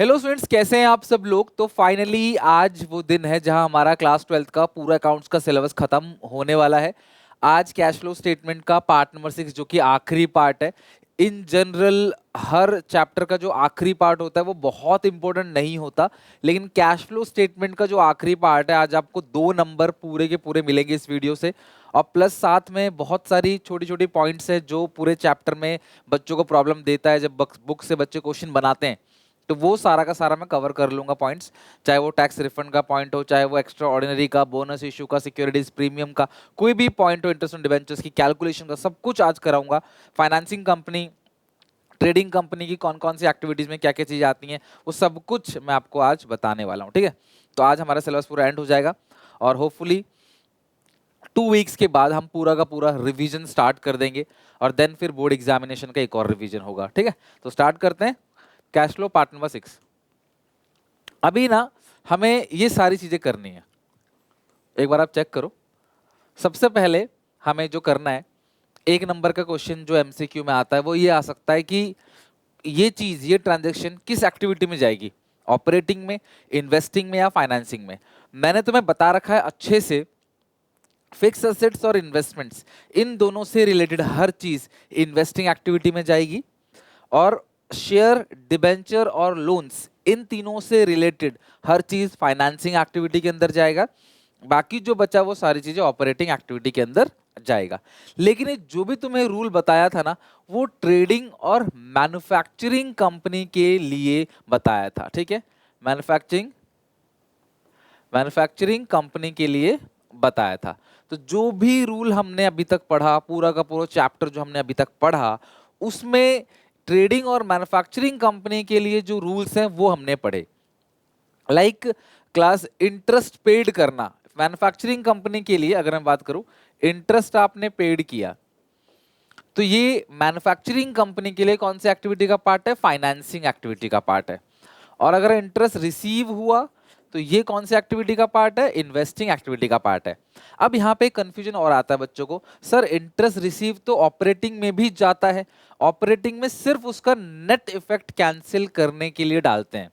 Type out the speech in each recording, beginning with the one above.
Hello students, कैसे हैं आप सब लोग। तो फाइनली आज वो दिन है जहां हमारा क्लास 12th का पूरा अकाउंट्स का सिलेबस खत्म होने वाला है। आज कैश फ्लो स्टेटमेंट का पार्ट नंबर 6 जो कि आखिरी पार्ट है। इन जनरल हर चैप्टर का जो आखिरी पार्ट होता है वो बहुत इंपॉर्टेंट नहीं होता, लेकिन कैश फ्लो स्टेटमेंट का जो आखिरी पार्ट है आज आपको 2 नंबर पूरे के पूरे मिलेंगे इस वीडियो से। और प्लस साथ में बहुत सारी छोटी छोटी पॉइंट्स है जो पूरे चैप्टर में बच्चों को प्रॉब्लम देता है जब बुक से बच्चे क्वेश्चन बनाते हैं। तो वो सारा का सारा मैं कवर कर लूंगा पॉइंट्स, चाहे वो टैक्स रिफंड का पॉइंट हो, चाहे वो एक्स्ट्रा ऑर्डिनरी का, बोनस इशू का, सिक्योरिटीज प्रीमियम का, कोई भी पॉइंट हो, इंटरेस्ट ऑन डिबेंचर्स की कैलकुलेशन का, सब कुछ आज कराऊंगा। फाइनेंसिंग कंपनी, ट्रेडिंग कंपनी की कौन कौन सी एक्टिविटीज में क्या क्या चीजें आती हैं, वो सब कुछ मैं आपको आज बताने वाला हूँ। ठीक है, तो आज हमारा सिलेबस पूरा एंड हो जाएगा और होपफुली 2 वीक्स के बाद हम पूरा का पूरा रिवीजन स्टार्ट कर देंगे और देन फिर बोर्ड एग्जामिनेशन का एक और रिवीजन होगा। ठीक है, तो स्टार्ट करते हैं कैश फ्लो पार्ट नंबर 6। अभी ना हमें ये सारी चीजें करनी है, एक बार आप चेक करो। सबसे पहले हमें जो करना है, 1 नंबर का क्वेश्चन जो एमसीक्यू में आता है वो ये आ सकता है कि ये ट्रांजैक्शन किस एक्टिविटी में जाएगी, ऑपरेटिंग में, इन्वेस्टिंग में या फाइनेंसिंग में। मैंने तुम्हें बता रखा है अच्छे से, फिक्स एसेट्स और इन्वेस्टमेंट्स इन दोनों से रिलेटेड हर चीज इन्वेस्टिंग एक्टिविटी में जाएगी, और शेयर, डिबेंचर और लोन्स इन तीनों से रिलेटेड हर चीज फाइनेंसिंग एक्टिविटी के अंदर जाएगा। बाकी जो बचा वो सारी चीजें ऑपरेटिंग एक्टिविटी के अंदर जाएगा। लेकिन ये जो भी तुम्हें रूल बताया था ना, वो ट्रेडिंग और मैन्युफैक्चरिंग कंपनी के लिए बताया था। ठीक है, मैन्युफैक्चरिंग मैन्युफैक्चरिंग कंपनी के लिए बताया था। तो जो भी रूल हमने अभी तक पढ़ा, पूरा का पूरा चैप्टर जो हमने अभी तक पढ़ा, उसमें ट्रेडिंग और मैन्युफैक्चरिंग कंपनी के लिए जो रूल्स हैं वो हमने पढ़े। लाइक क्लास इंटरेस्ट पेड करना, मैन्युफैक्चरिंग कंपनी के लिए अगर मैं बात करूं, इंटरेस्ट आपने पेड किया तो ये मैन्युफैक्चरिंग कंपनी के लिए कौन सी एक्टिविटी का पार्ट है, फाइनेंसिंग एक्टिविटी का पार्ट है। और अगर इंटरेस्ट रिसीव हुआ तो ये कौन सी एक्टिविटी का पार्ट है, इन्वेस्टिंग एक्टिविटी का पार्ट है। अब यहाँ पे कंफ्यूजन और आता है बच्चों को, सर इंटरेस्ट रिसीव तो ऑपरेटिंग में भी जाता है, ऑपरेटिंग में सिर्फ उसका नेट इफेक्ट कैंसिल करने के लिए डालते हैं।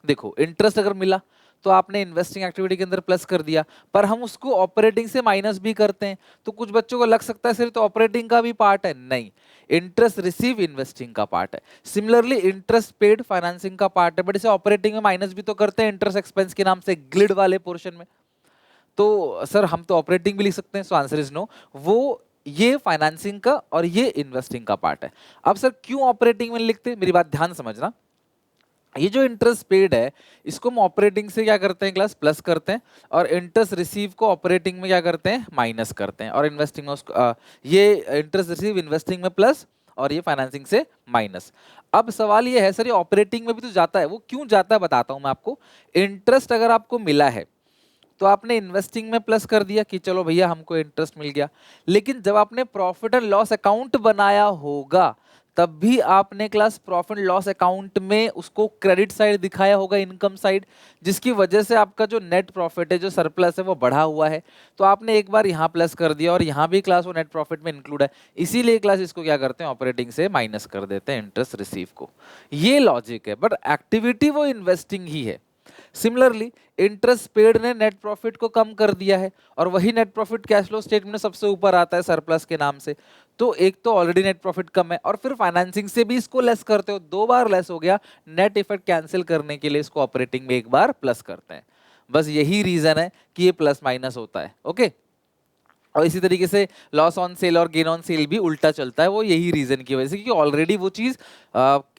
देखो, इंटरेस्ट अगर मिला तो आपने इन्वेस्टिंग एक्टिविटी के अंदर प्लस कर दिया, पर हम उसको ऑपरेटिंग से माइनस भी करते हैं। तो कुछ बच्चों को लग सकता है सिर्फ तो ऑपरेटिंग का भी पार्ट है, नहीं, इंटरेस्ट रिसीव इन्वेस्टिंग का पार्ट है। सिमिलरली इंटरेस्ट पेड फाइनेंसिंग का पार्ट है, बट इसे ऑपरेटिंग में माइनस भी तो करते हैं इंटरेस्ट एक्सपेंस के नाम से, ग्लिड वाले पोर्शन में। तो सर हम तो ऑपरेटिंग भी लिख सकते हैं, सो आंसर इज नो। वो ये फाइनेंसिंग का और ये इन्वेस्टिंग का पार्ट है। अब सर क्यों ऑपरेटिंग में लिखते हैं, मेरी बात ध्यान समझना। ये जो इंटरेस्ट पेड है इसको हम ऑपरेटिंग से क्या करते हैं क्लास, प्लस करते हैं, और इंटरेस्ट रिसीव को ऑपरेटिंग में क्या करते हैं, माइनस करते हैं, और इन्वेस्टिंग में उसको ये इंटरेस्ट रिसीव इन्वेस्टिंग में प्लस और ये फाइनेंसिंग से माइनस। अब सवाल ये है, सर ये ऑपरेटिंग में भी तो जाता है, वो क्यों जाता है बताता हूं मैं आपको। इंटरेस्ट अगर आपको मिला है तो आपने इन्वेस्टिंग में प्लस कर दिया कि चलो भैया हमको इंटरेस्ट मिल गया, लेकिन जब आपने प्रॉफिट एंड लॉस अकाउंट बनाया होगा तब भी आपने क्लास प्रॉफिट लॉस अकाउंट में उसको क्रेडिट साइड दिखाया होगा, इनकम साइड, जिसकी वजह से आपका जो नेट प्रॉफिट है, जो सरप्लस है, वो बढ़ा हुआ है। तो आपने एक बार यहाँ प्लस कर दिया और यहाँ भी क्लास वो नेट प्रॉफिट में इंक्लूड है, इसीलिए क्लास इसको क्या करते हैं, ऑपरेटिंग से माइनस कर देते हैं इंटरेस्ट रिसीव को। ये लॉजिक है, बट एक्टिविटी वो इन्वेस्टिंग ही है। सिमिलरली इंटरेस्ट पेड ने नेट प्रॉफिट को कम कर दिया है, और वही net profit cash flow statement में सबसे ऊपर आता है सरप्लस के नाम से। तो एक तो ऑलरेडी नेट प्रॉफिट कम है, और फिर फाइनेंसिंग से भी इसको लेस करते हो, 2 बार लेस हो गया, नेट इफेक्ट कैंसिल करने के लिए इसको ऑपरेटिंग में 1 बार प्लस करते हैं। बस यही रीजन है कि ये प्लस माइनस होता है। ओके, और इसी तरीके से लॉस ऑन सेल और गेन ऑन सेल भी उल्टा चलता है, वो यही रीजन की वजह से, क्योंकि ऑलरेडी वो चीज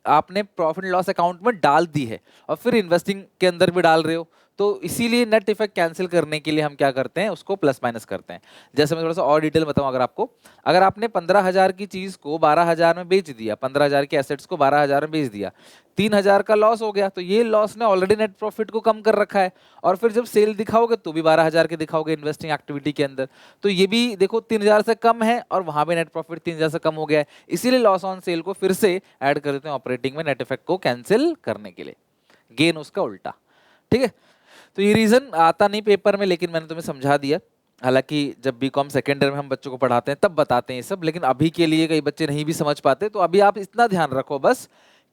आपने प्रॉफिट लॉस अकाउंट में डाल दी है और फिर इन्वेस्टिंग के अंदर भी डाल रहे हो, तो इसीलिए नेट इफेक्ट कैंसिल करने के लिए हम क्या करते हैं, उसको प्लस माइनस करते हैं। जैसे मैं थोड़ा सा और डिटेल बताऊं अगर आपको, अगर आपने 15,000 की चीज को 12,000 में बेच दिया, 15,000 के एसेट्स को 12,000 में बेच दिया, 3,000 का लॉस हो गया, तो ये लॉस ने ऑलरेडी नेट प्रॉफिट को कम कर रखा है, और फिर जब सेल दिखाओगे तो भी 12,000 के दिखाओगे इन्वेस्टिंग एक्टिविटी के अंदर, तो ये भी देखो 3,000 से कम है और वहां भी नेट प्रॉफिट 3,000 से कम हो गया है, इसीलिए लॉस ऑन सेल को फिर से ऐड कर देते हैं ऑपरेटिंग में नेट इफेक्ट को कैंसिल करने के लिए, गेन उसका उल्टा। ठीक है, तो ये रीजन आता नहीं पेपर में, लेकिन मैंने तुम्हें समझा दिया। हालांकि जब बीकॉम सेकेंड ईयर में हम बच्चों को पढ़ाते हैं तब बताते हैं ये सब, लेकिन अभी के लिए कई बच्चे नहीं भी समझ पाते, तो अभी आप इतना ध्यान रखो बस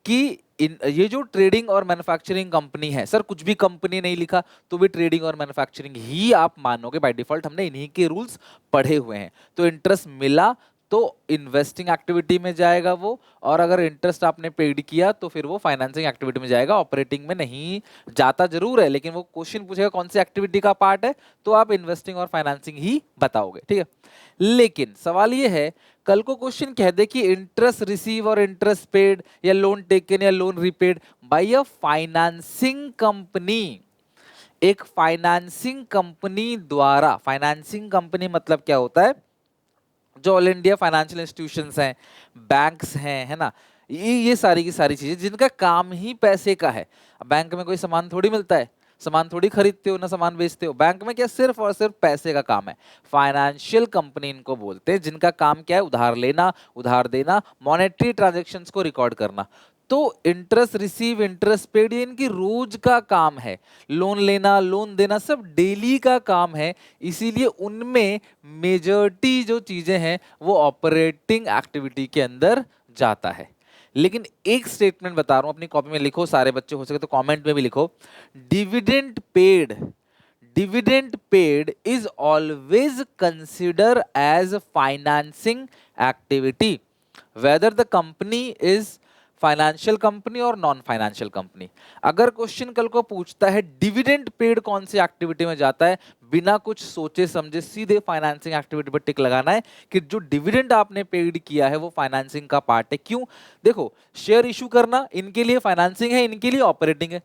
कि ये जो ट्रेडिंग और मैन्युफैक्चरिंग कंपनी है, सर कुछ भी कंपनी नहीं लिखा तो भी ट्रेडिंग और मैन्युफैक्चरिंग ही आप मानोगे बाय डिफॉल्ट, हमने इन्हीं के रूल्स पढ़े हुए हैं। तो इंटरेस्ट मिला तो इन्वेस्टिंग एक्टिविटी में जाएगा वो, और अगर इंटरेस्ट आपने पेड किया तो फिर वो फाइनेंसिंग एक्टिविटी में जाएगा, ऑपरेटिंग में नहीं जाता। जरूर है, लेकिन वो क्वेश्चन पूछेगा कौन सी एक्टिविटी का पार्ट है, तो आप इन्वेस्टिंग और फाइनेंसिंग ही बताओगे, ठीक है। लेकिन सवाल ये है, कल को क्वेश्चन कह दे कि इंटरेस्ट रिसीव और इंटरेस्ट पेड या लोन टेकन या loan repaid by a financing company, एक फाइनेंसिंग कंपनी द्वारा। फाइनेंसिंग कंपनी मतलब क्या होता है, जो ऑल इंडिया फाइनेंशियल इंस्टीट्यूशंस हैं, बैंक्स हैं, है ना, ये सारी की सारी चीजें जिनका काम ही पैसे का है। बैंक में कोई सामान थोड़ी मिलता है, सामान थोड़ी खरीदते हो ना सामान बेचते हो, बैंक में क्या सिर्फ और सिर्फ पैसे का काम है। फाइनेंशियल कंपनी इनको बोलते हैं, जिनका काम क्या है, उधार लेना, उधार देना, मॉनेटरी ट्रांजैक्शंस को रिकॉर्ड करना। तो इंटरेस्ट रिसीव, इंटरेस्ट पेड, ये इनकी रोज का काम है। लोन लेना, लोन देना सब डेली का काम है, इसीलिए उनमें मेजॉरिटी जो चीजें हैं वो ऑपरेटिंग एक्टिविटी के अंदर जाता है। लेकिन एक स्टेटमेंट बता रहा हूं, अपनी कॉपी में लिखो, सारे बच्चे हो सके तो कमेंट में भी लिखो, dividend paid, dividend paid is always consider as financing activity whether the company is financial company और नॉन फाइनेंशियल कंपनी। अगर क्वेश्चन कल को पूछता है डिविडेंड पेड कौन सी एक्टिविटी में जाता है, बिना कुछ सोचे समझे सीधे फाइनेंसिंग एक्टिविटी पर टिक लगाना है कि जो डिविडेंड आपने पेड किया है वो फाइनेंसिंग का पार्ट है। क्यों? देखो, शेयर इशू करना इनके लिए फाइनेंसिंग है, इनके लिए ऑपरेटिंग है।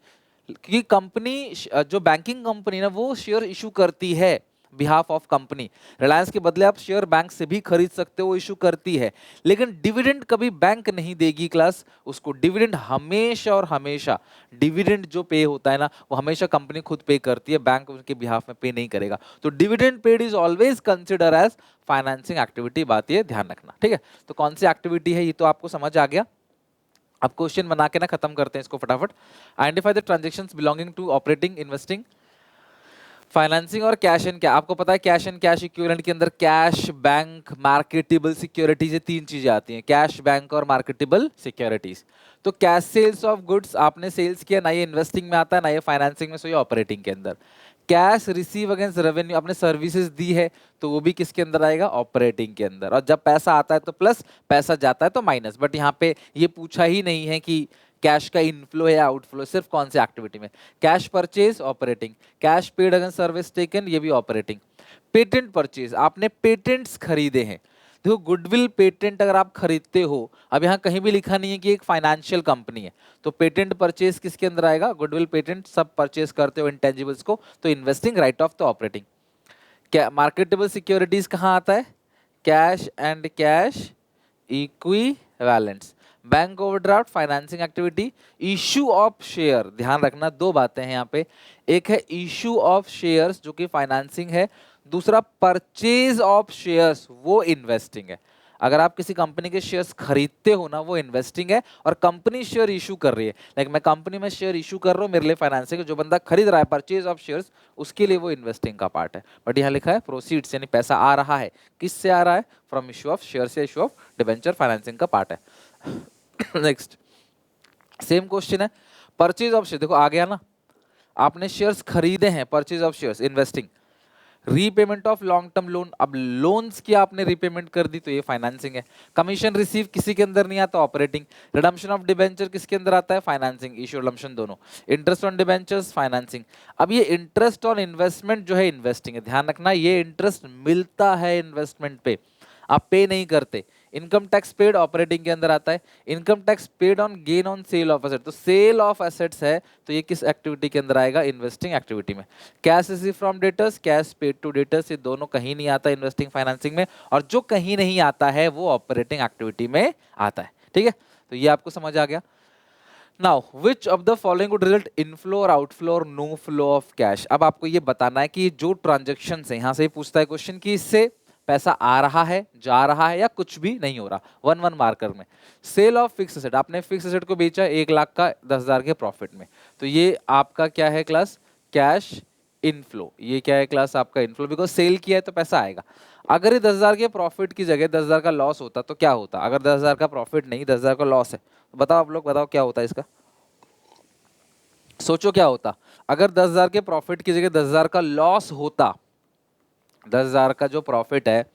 क्योंकि कंपनी, जो बैंकिंग कंपनी ना, वो शेयर इशू करती है बिहाफ ऑफ कंपनी। रिलायंस के बदले आप शेयर बैंक से भी खरीद सकते हो, इशू करती है। लेकिन डिविडेंड कभी बैंक नहीं देगी क्लास, उसको डिविडेंड हमेशा और हमेशा, डिविडेंड जो पे होता है ना, वो हमेशा कंपनी खुद पे करती है, बैंक उनके बिहाफ में पे नहीं करेगा। तो dividend paid is always consider as financing activity, बात ये ध्यान रखना, ठीक है। तो कौन सी एक्टिविटी है ये तो आपको समझ आ गया। अब क्वेश्चन बना के ना खत्म करते हैं इसको फटाफट। Identify the transactions belonging to operating, investing, financing और कैश एंड क्या। आपको पता है कैश एंड कैश इक्विवेलेंट के अंदर कैश, बैंक, मार्केटेबल सिक्योरिटीज, ये तीन चीजें आती हैं, कैश, बैंक और मार्केटेबल सिक्योरिटीज। तो कैश सेल्स ऑफ गुड्स आपने सेल्स किया, ना ये इन्वेस्टिंग में आता है ना ये फाइनेंसिंग में, सो ये ऑपरेटिंग के अंदर। कैश रिसीव अगेंस्ट रेवेन्यू, आपने सर्विसेज दी है तो वो भी किसके अंदर आएगा, ऑपरेटिंग के अंदर। और जब पैसा आता है तो प्लस, पैसा जाता है तो माइनस। बट यहाँ पे ये पूछा ही नहीं है कि कैश का इनफ्लो या आउटफ्लो, सिर्फ कौन सी एक्टिविटी में। Cash purchase operating, cash paid against service taken, ये भी ऑपरेटिंग। पेटेंट परचेज, आपने पेटेंट्स खरीदे हैं। देखो, गुडविल पेटेंट अगर आप खरीदते हो, अब यहाँ कहीं भी लिखा नहीं है कि एक फाइनेंशियल कंपनी है, तो पेटेंट परचेज किसके अंदर आएगा, गुडविल पेटेंट सब परचेज करते हो इंटेंजिबल्स को, तो इन्वेस्टिंग, राइट ऑफ तो ऑपरेटिंग। क्या मार्केटेबल सिक्योरिटीज कहाँ आता है, cash and cash equivalents. Bank overdraft financing activity. Issue of share, ध्यान रखना दो बातें हैं यहाँ पे, एक है इशू ऑफ शेयर्स जो कि फाइनेंसिंग है, दूसरा परचेज ऑफ शेयर्स, वो इन्वेस्टिंग है। अगर आप किसी कंपनी के शेयर्स खरीदते हो ना, वो इन्वेस्टिंग है, और कंपनी शेयर इशू कर रही है, लाइक मैं कंपनी में शेयर इशू कर रहा हूँ, मेरे लिए फाइनेंसिंग है, जो बंदा खरीद रहा है परचेज ऑफ शेयर्स, उसके लिए वो इन्वेस्टिंग का पार्ट है। बट यहाँ लिखा है प्रोसीड्स, यानी पैसा आ रहा है, किससे आ रहा है, फ्रॉम इशू ऑफ शेयर से, इशू ऑफ डिबेंचर फाइनेंसिंग का पार्ट है। नेक्स्ट सेम क्वेश्चन है, परचेज ऑफ शेयर, देखो आ गया ना, आपने शेयर्स खरीदे हैं, purchase of shares investing. Repayment of long term loan, अब लोन्स की आपने रीपेमेंट कर दी तो ये फाइनेंसिंग है। कमीशन रिसीव किसी के अंदर नहीं आता, ऑपरेटिंग। रिडम्पशन ऑफ डिबेंचर किसके अंदर आता है, फाइनेंसिंग, इशू रिडम्पशन दोनों। Interest on debentures financing. अब ये इंटरेस्ट ऑन इन्वेस्टमेंट जो है इन्वेस्टिंग है, ध्यान रखना, ये इंटरेस्ट मिलता है इन्वेस्टमेंट पे, आप पे नहीं करते। इनकम टैक्स पेड ऑपरेटिंग के अंदर आता है। Income tax paid on gain on sale of asset, तो सेल ऑफ एसेट्स है तो ये किस एक्टिविटी के अंदर आएगा, इन्वेस्टिंग एक्टिविटी में। Cash receive from debtors, cash paid to debtors, ये दोनों कहीं नहीं आता इन्वेस्टिंग फाइनेंसिंग में, और जो कहीं नहीं आता है वो ऑपरेटिंग एक्टिविटी में आता है, ठीक है। तो ये आपको समझ आ गया। Now which of the following would result inflow और आउटफ्लो और नो फ्लो ऑफ कैश। अब आपको ये बताना है कि जो ट्रांजेक्शन है, यहां से पूछता है क्वेश्चन कि इससे पैसा आ रहा है, जा रहा है, या कुछ भी नहीं हो रहा, 1-1 मार्कर में। सेल ऑफ फिक्स एसेट, आपने फिक्स एसेट को बेचा 1 लाख का 10,000 के प्रॉफिट में, तो ये आपका क्या है क्लास, कैश इनफ्लो। ये क्या है क्लास, आपका इनफ्लो, बिकॉज सेल किया है तो पैसा आएगा। अगर ये 10,000 के प्रॉफिट की जगह 10,000 का लॉस होता तो क्या होता, अगर 10,000 का प्रॉफिट नहीं 10,000 का लॉस है, बताओ आप लोग, बताओ क्या होता है इसका। सोचो क्या होता अगर 10,000 के प्रॉफिट की जगह 10,000 का लॉस होता। 10,000 का जो प्रॉफिट है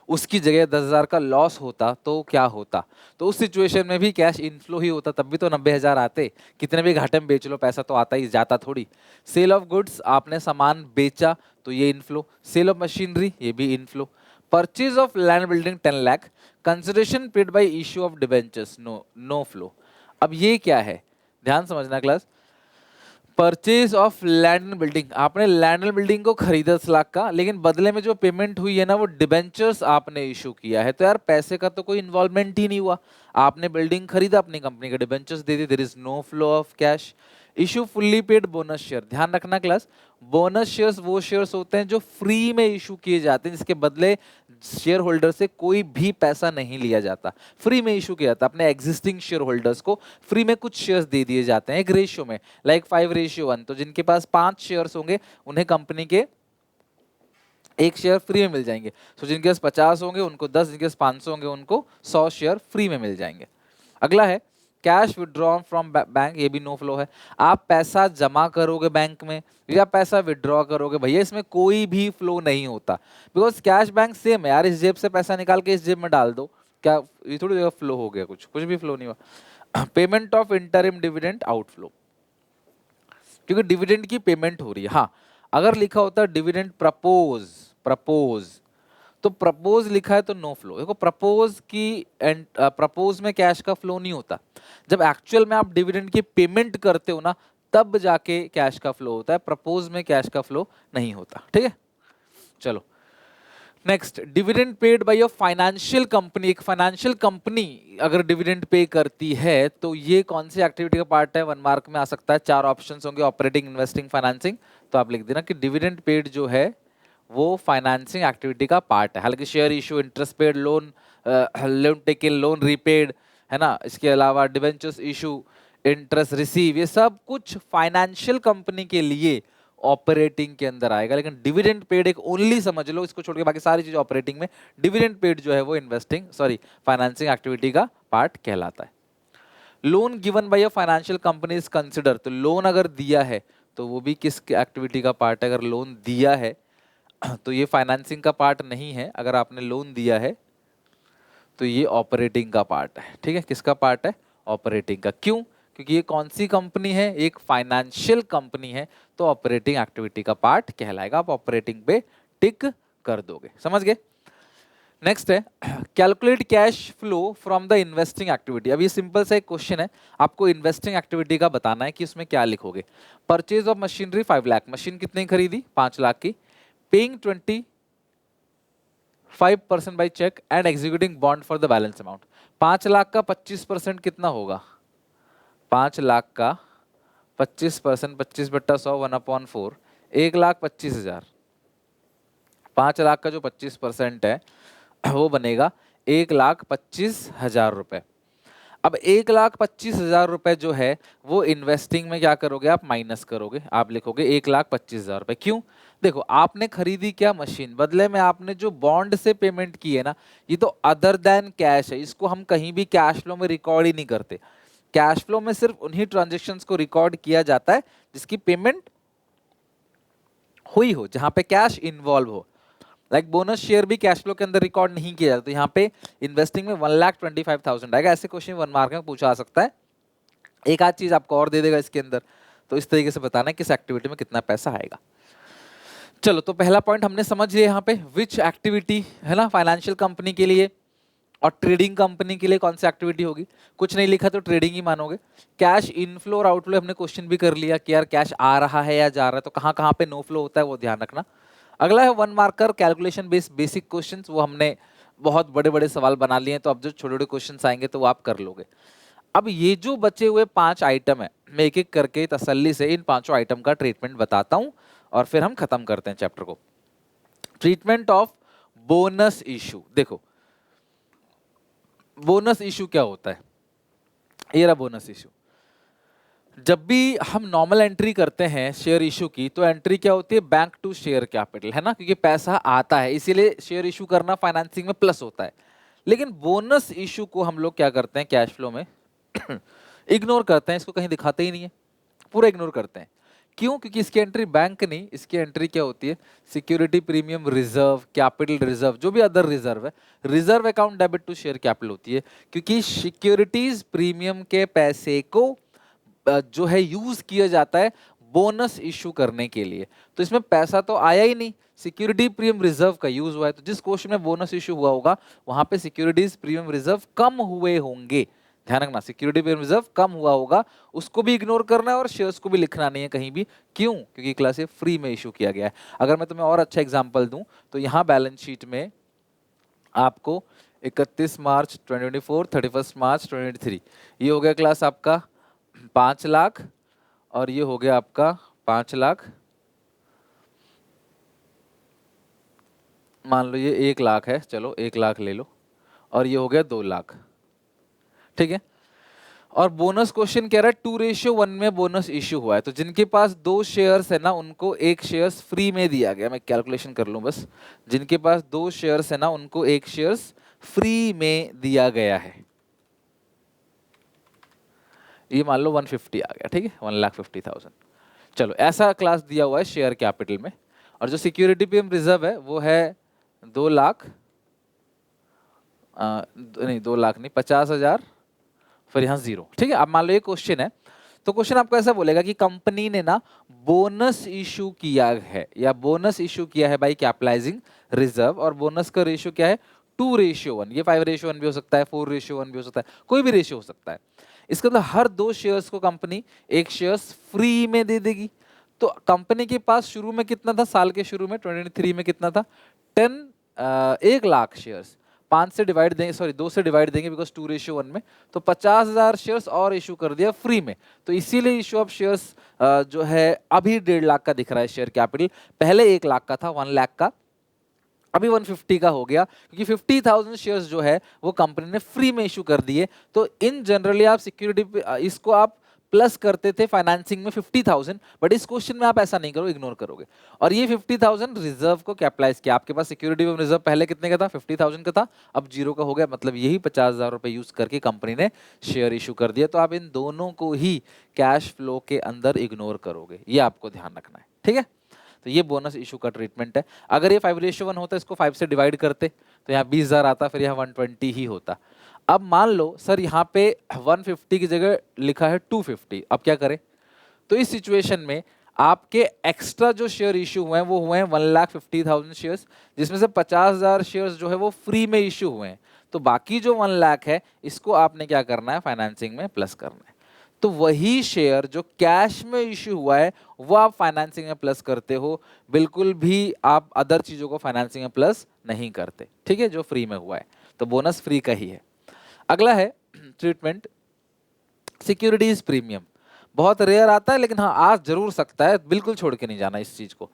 उसकी जगह 10,000 का लॉस होता तो क्या होता। तो उस सिचुएशन में भी कैश इनफ्लो ही होता, तब भी तो 90,000 आते। कितने भी घाटे में बेच लो पैसा तो आता ही, जाता थोड़ी। सेल ऑफ गुड्स, आपने सामान बेचा तो ये इनफ्लो। सेल ऑफ मशीनरी, ये भी inflow. Purchase of land building 10 lakh, consideration paid by issue of debentures, no no flow. अब ये क्या है, ध्यान समझना class. Purchase of land and building, आपने लैंड एंड बिल्डिंग को खरीदा 10 लाख का, लेकिन बदले में जो पेमेंट हुई है ना वो डिबेंचर्स आपने इशू किया है। तो यार पैसे का तो कोई इन्वॉल्वमेंट ही नहीं हुआ, आपने बिल्डिंग खरीदा अपनी कंपनी के, डिबेंचर्स दे दी, there is no flow of cash. Issue fully paid bonus share, ध्यान रखना क्लास, बोनस शेयर्स वो शेयर्स होते हैं जो फ्री में इशू किए जाते हैं, जिसके बदले शेयर होल्डर से कोई भी पैसा नहीं लिया जाता, फ्री में इशू किया जाता है। अपने एग्जिस्टिंग शेयर होल्डर्स को फ्री में कुछ शेयर्स दे दिए जाते हैं एक रेशियो में, लाइक 5:1। तो जिनके पास 5 शेयर्स होंगे उन्हें कंपनी के एक शेयर फ्री में मिल जाएंगे। तो जिनके पास 50 होंगे उनको 10, जिनके पास 500 होंगे उनको 100 शेयर फ्री में मिल जाएंगे। अगला है कैश विड्रॉ फ्रॉम बैंक, ये भी नो फ्लो है। आप पैसा जमा करोगे बैंक में या पैसा विड्रॉ करोगे, भैया इसमें कोई भी फ्लो नहीं होता, बिकॉज कैश बैंक सेम है यार, इस जेब से पैसा निकाल के इस जेब में डाल दो, क्या ये थोड़ी जगह फ्लो हो गया, कुछ कुछ भी फ्लो नहीं हुआ। Payment of interim dividend outflow, क्योंकि डिविडेंड की पेमेंट हो रही है। हाँ, अगर लिखा होता है डिविडेंड प्रपोज, प्रपोज तो प्रपोज लिखा है तो नो फ्लो। देखो प्रपोज की प्रपोज में कैश का फ्लो नहीं होता, जब एक्चुअल में आप डिविडेंड की पेमेंट करते हो ना तब जाके कैश का फ्लो होता है, प्रपोज में कैश का फ्लो नहीं होता। ठीक है, चलो next, dividend paid by a financial company. एक फाइनेंशियल कंपनी अगर डिविडेंड पे करती है तो ये कौन सी एक्टिविटी का पार्ट है, 1 मार्क में आ सकता है। 4 ऑप्शंस होंगे, ऑपरेटिंग, इन्वेस्टिंग, फाइनेंसिंग। तो आप लिख देना कि डिविडेंड पेड जो है वो फाइनेंसिंग एक्टिविटी का पार्ट है। हालांकि share issue, interest paid, loan loan taken, loan repaid, है ना, इसके अलावा डिवेंचर्स इशू, इंटरेस्ट रिसीव, ये सब कुछ फाइनेंशियल कंपनी के लिए ऑपरेटिंग के अंदर आएगा। लेकिन डिविडेंड पेड एक ओनली समझ लो, इसको छोड़ के बाकी सारी चीज ऑपरेटिंग में। डिविडेंड पेड जो है वो इन्वेस्टिंग सॉरी फाइनेंसिंग एक्टिविटी का पार्ट कहलाता है। Loan given by a financial company is consider, तो लोन अगर दिया है तो वो भी किस एक्टिविटी का पार्ट है। अगर लोन दिया है तो ये फाइनेंसिंग का पार्ट नहीं है, अगर आपने लोन दिया है तो ये ऑपरेटिंग का पार्ट है। ठीक है, किसका पार्ट है, ऑपरेटिंग का। क्यों, क्योंकि ये कौन सी कंपनी है, एक फाइनेंशियल कंपनी है, तो ऑपरेटिंग एक्टिविटी का पार्ट कहलाएगा। आप ऑपरेटिंग पे टिक कर दोगे, समझ गए। नेक्स्ट है calculate cash flow from the investing activity. अब ये सिंपल सा एक क्वेश्चन है, आपको इन्वेस्टिंग एक्टिविटी का बताना है कि उसमें क्या लिखोगे। Purchase of machinery 5 lakh, machine कितने खरीदी, 5 लाख की। Paying 25% by cheque and executing bond for the balance amount. 5 lakh का 25% कितना होगा, 5 लाख का 25%, 25/100 1/4, 1,25,000। 5 लाख का जो 25% है वो बनेगा 1,25,000 रुपए। अब 1,25,000 रुपए जो है वो इन्वेस्टिंग में क्या करोगे आप, माइनस करोगे, आप लिखोगे 1,25,000 रुपए। क्यों, देखो आपने खरीदी क्या, मशीन, बदले में आपने जो बॉन्ड से पेमेंट की है ना, ये तो अदर देन कैश है, इसको हम कहीं भी कैश फ्लो में रिकॉर्ड ही नहीं करते। कैश फ्लो में सिर्फ उन्हीं ट्रांजेक्शन्स को रिकॉर्ड किया जाता है जिसकी पेमेंट हुई हो, जहां पे कैश इन्वॉल्व हो। लाइक बोनस शेयर भी कैश फ्लो के अंदर रिकॉर्ड नहीं किया जाता, तो यहाँ पे इन्वेस्टिंग में 1,25,000 आएगा। ऐसे क्वेश्चन 1 मार्क में पूछा आ सकता है। एक आध चीज आपको और दे देगा इसके अंदर, तो इस तरीके से बताना है किस एक्टिविटी में कितना पैसा आएगा। चलो, तो पहला पॉइंट हमने समझ लिया यहाँ पे, विच एक्टिविटी है ना, फाइनेंशियल कंपनी के लिए और ट्रेडिंग कंपनी के लिए कौन सी एक्टिविटी होगी। कुछ नहीं लिखा तो ट्रेडिंग ही मानोगे। कैश इनफ्लो और आउटफ्लो हमने क्वेश्चन भी कर लिया कि यार कैश आ रहा है या जा रहा है, तो कहाँ कहाँ पे नो फ्लो होता है वो ध्यान रखना। अगला है 1 marker calculation based basic questions, वो हमने बहुत बड़े बड़े सवाल बना लिए हैं, तो अब जो छोटे छोटे क्वेश्चंस आएंगे तो वो आप कर लोगे। अब ये जो बचे हुए 5 आइटम है, मैं एक एक करके तसल्ली से इन 5 आइटम का ट्रीटमेंट बताता हूं और फिर हम खत्म करते हैं चैप्टर को। ट्रीटमेंट ऑफ बोनस इशू, देखो बोनस इशू क्या होता है, ये रहा बोनस इशू। जब भी हम नॉर्मल एंट्री करते हैं शेयर इशू की, तो एंट्री क्या होती है, बैंक टू शेयर कैपिटल, है ना, क्योंकि पैसा आता है इसीलिए शेयर इशू करना फाइनेंसिंग में प्लस होता है। लेकिन बोनस इशू को हम लोग क्या करते हैं कैश फ्लो में, इग्नोर करते हैं, इसको कहीं दिखाते ही नहीं है, पूरा इग्नोर करते हैं। क्यों? क्योंकि इसकी एंट्री बैंक नहीं, इसकी एंट्री क्या होती है, security premium reserve, capital reserve, जो भी अदर रिजर्व है, reserve account debit to share capital होती है। क्योंकि सिक्योरिटीज प्रीमियम के पैसे को जो है यूज किया जाता है बोनस इशू करने के लिए, तो इसमें पैसा तो आया ही नहीं, सिक्योरिटी प्रीमियम रिजर्व का यूज हुआ है। तो जिस क्वेश्चन में बोनस इशू हुआ होगा वहां पे सिक्योरिटीज प्रीमियम रिजर्व कम हुए होंगे, ध्यान रखना, सिक्योरिटी प्रीमियम रिजर्व कम हुआ होगा, उसको भी इग्नोर करना है और शेयर्स को भी लिखना नहीं है कहीं भी। क्यों? क्योंकि क्लास ये फ्री में इशू किया गया है। अगर मैं तुम्हें और अच्छा एग्जांपल दूं तो यहाँ बैलेंस शीट में आपको 31 मार्च 2024, 31 मार्च 2023, ये हो गया क्लास आपका 5 लाख, और ये हो गया आपका 5 लाख, मान लो ये 1 लाख है, चलो 1 लाख ले लो, और ये हो गया 2 लाख, ठीक है। और बोनस क्वेश्चन कह रहा है 2:1 में बोनस इश्यू हुआ है, तो जिनके पास 2 शेयर्स है ना उनको 1 शेयर्स फ्री में दिया गया। मैं कैलकुलेशन कर लूं बस, जिनके पास 2 शेयर्स है ना उनको 1 शेयर्स फ्री में दिया गया है। ये मान लो 150 आ गया, ठीक है, 1,50,000। चलो ऐसा क्लास दिया हुआ है शेयर कैपिटल में, और जो सिक्योरिटी प्रीमियम रिजर्व है वो है 2 लाख, नहीं 2 लाख नहीं, 50,000, फिर यहाँ 0, ठीक है। अब मान लो ये क्वेश्चन है, तो क्वेश्चन आपको ऐसा बोलेगा कि कंपनी ने ना बोनस इशू किया है, या बोनस इशू किया है बाई कैपिटलाइजिंग रिजर्व, और बोनस का रेशियो क्या है 2:1, ये 5:1 भी हो सकता है, 4:1 भी हो सकता है, कोई भी रेशियो हो सकता है। इसका मतलब हर 2 शेयर्स को कंपनी 1 शेयर्स फ्री में दे देगी। तो कंपनी के पास शुरू में कितना था, साल के शुरू में 23 में कितना था, 1 लाख शेयर्स, 5 से डिवाइड देंगे, सॉरी 2 से डिवाइड देंगे बिकॉज 2:1 में, तो 50,000 शेयर्स और इशू कर दिया फ्री में। तो इसीलिए इशू ऑफ शेयर्स जो है अभी 1.5 लाख का दिख रहा है शेयर कैपिटल, पहले 1 लाख का था, 1 लाख का, अभी 150 का हो गया, क्योंकि 50,000 शेयर्स जो है वो कंपनी ने फ्री में इशू कर दिए। तो इन जनरली आप सिक्योरिटी इसको आप प्लस करते थे फाइनेंसिंग में 50,000, बट इस क्वेश्चन में आप ऐसा नहीं करो, इग्नोर करोगे। और ये 50,000 रिजर्व को कैपिटलाइज किया, आपके पास सिक्योरिटी रिजर्व पहले कितने का था, 50,000 का था, अब 0 का हो गया, मतलब यही 50,000 रुपए यूज करके कंपनी ने शेयर इशू कर दिया। तो आप इन दोनों को ही कैश फ्लो के अंदर इग्नोर करोगे, ये आपको ध्यान रखना है, ठीक है। तो ये बोनस इशू का ट्रीटमेंट है। अगर ये 5:1 होता, इसको 5 से डिवाइड करते तो यहाँ 20,000 आता, फिर यहाँ 120 ही होता। अब मान लो सर यहाँ पे 150 की जगह लिखा है 250, अब क्या करें? तो इस सिचुएशन में आपके एक्स्ट्रा जो शेयर इशू हुए हैं वो हुए हैं 1,50,000 शेयर्स, जिसमें से 50,000 शेयर्स जो है वो फ्री में इशू हुए हैं। तो बाकी जो 1 लाख है इसको आपने क्या करना है, फाइनेंसिंग में प्लस करना है। तो वही शेयर जो कैश में इश्यू हुआ है वो आप फाइनेंसिंग में प्लस करते हो, बिल्कुल भी आप अदर चीजों को फाइनेंसिंग में प्लस नहीं करते, ठीक है, जो फ्री में हुआ है। तो बोनस फ्री का ही है। अगला है ट्रीटमेंट सिक्योरिटीज प्रीमियम, बहुत रेयर आता है लेकिन हाँ आ जरूर सकता है, बिल्कुल छोड़ के नहीं जाना इस चीज को।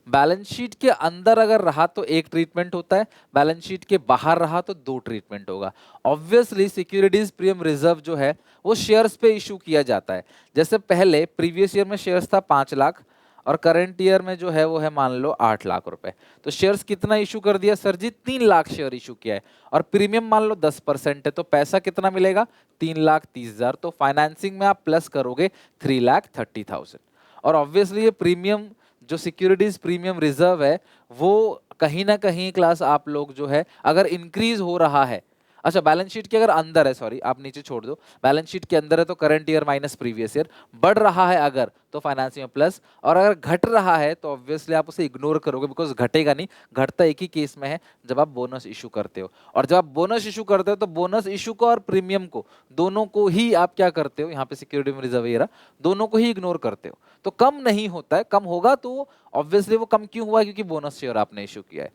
बैलेंस शीट के अंदर अगर रहा तो एक ट्रीटमेंट होता है, बैलेंस शीट के बाहर रहा तो 2 ट्रीटमेंट होगा। ऑब्वियसली सिक्योरिटीज प्रीमियम रिजर्व जो है वो शेयर्स पे इशू किया जाता है। जैसे पहले प्रीवियस ईयर में शेयर्स था 5 लाख, और करंट ईयर में जो है वो है मान लो 8 लाख रुपए। तो शेयर्स कितना इशू कर दिया सर जी, 3 लाख शेयर इशू किया है, और प्रीमियम मान लो 10% है, तो पैसा कितना मिलेगा, 3,30,000। तो फाइनेंसिंग में आप प्लस करोगे 3,30,000। और ऑब्वियसली ये प्रीमियम जो सिक्योरिटीज प्रीमियम रिजर्व है वो कहीं ना कहीं क्लास आप लोग जो है अगर इंक्रीज हो रहा है, अच्छा बैलेंस शीट के अगर अंदर है, सॉरी आप नीचे छोड़ दो, बैलेंस शीट के अंदर है तो current year minus previous year, बढ़ रहा है अगर तो फाइनेंसिंग में प्लस, और अगर घट रहा है तो ऑब्वियसली आप उसे इग्नोर करोगे, बिकॉज घटेगा नहीं, घटता एक ही केस में है जब आप बोनस इशू करते हो। और जब आप बोनस इशू करते हो तो बोनस इशू को और प्रीमियम को दोनों को ही आप क्या करते हो, यहाँ पे सिक्योरिटी में रिजर्व ये रहा, दोनों को ही इग्नोर करते हो। तो कम नहीं होता है, कम होगा तो ऑब्वियसली वो कम क्यों हुआ, क्योंकि बोनस शेयर आपने इशू किया है।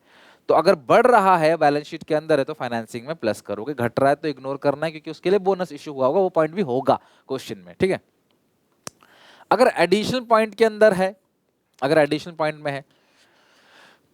तो अगर बढ़ रहा है बैलेंस शीट के अंदर है तो फाइनेंसिंग में प्लस करोगे, घट रहा है तो इग्नोर करना है क्योंकि उसके लिए बोनस इशू हुआ होगा, वो पॉइंट भी होगा क्वेश्चन में, ठीक है। अगर एडिशनल पॉइंट के अंदर है, अगर एडिशनल पॉइंट में है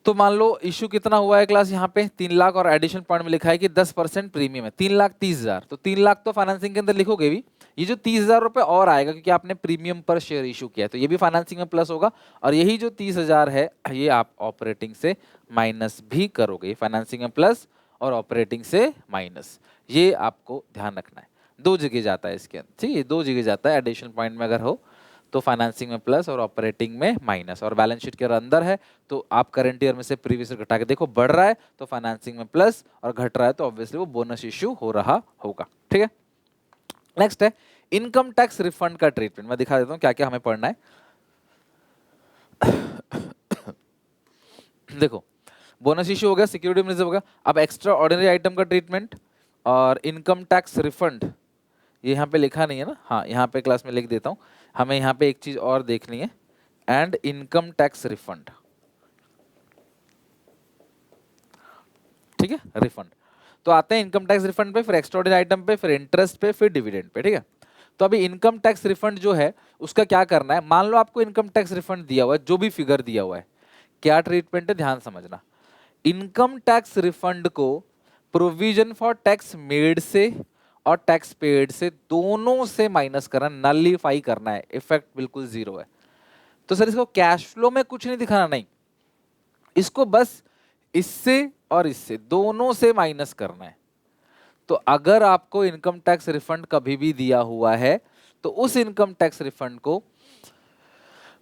तो मान लो इशू कितना हुआ है क्लास, यहाँ पे 3 लाख, और एडिशनल पॉइंट में लिखा है कि 10% प्रीमियम है, 3,30,000, तो 3 लाख तो फाइनेंसिंग के अंदर लिखोगे भी, ये जो 30,000 रुपए और आएगा क्योंकि आपने प्रीमियम पर शेयर इशू किया है, तो ये भी फाइनेंसिंग में प्लस होगा, और यही जो 30,000 है ये आप ऑपरेटिंग से माइनस भी करोगे, फाइनेंसिंग में प्लस और ऑपरेटिंग से माइनस, ये आपको ध्यान रखना है। दो जगह जाता है इसके अंदर, ठीक है, दो जगह जाता है। एडिशनल पॉइंट में अगर हो तो फाइनेंसिंग में प्लस और ऑपरेटिंग में माइनस, और बैलेंस शीट के अंदर है तो आप करंट ईयर में से प्रीवियस ईयर घटा के देखो, बढ़ रहा है तो फाइनेंसिंग में प्लस, और घट रहा है तो ऑब्वियसली वो बोनस इश्यू हो रहा होगा, ठीक है। नेक्स्ट है इनकम टैक्स रिफंड का ट्रीटमेंट। मैं दिखा देता हूं क्या क्या हमें पढ़ना है। देखो, बोनस इश्यू हो गया, सिक्योरिटी रिजर्व हो गया, अब एक्स्ट्रा ऑर्डिनरी आइटम का ट्रीटमेंट और इनकम टैक्स रिफंड, ये यहाँ पे लिखा नहीं है ना, हाँ यहाँ पे क्लास में लिख देता हूँ। हमें यहाँ पे एक चीज और देखनी है, एंड इनकम टैक्स रिफंड, ठीक है, रिफंड। तो आते हैं इनकम टैक्स रिफंड पे, फिर एक्स्ट्राऑर्डिनरी आइटम पे, फिर इंटरेस्ट पे, फिर डिविडेंड पे, ठीक है। तो अभी इनकम टैक्स रिफंड जो है उसका क्या करना है, मान लो आपको इनकम टैक्स रिफंड दिया हुआ है, जो भी फिगर दिया हुआ है, क्या ट्रीटमेंट है ध्यान समझना। इनकम टैक्स रिफंड को प्रोविजन फॉर टैक्स मेड से और टैक्स पेड से दोनों से माइनस करना, नलीफाई करना है, इफेक्ट बिल्कुल जीरो है। तो सर इसको कैश फ्लो में कुछ नहीं दिखाना, नहीं, इसको बस इससे और इससे दोनों से माइनस करना है। तो अगर आपको इनकम टैक्स रिफंड कभी भी दिया हुआ है तो उस इनकम टैक्स रिफंड को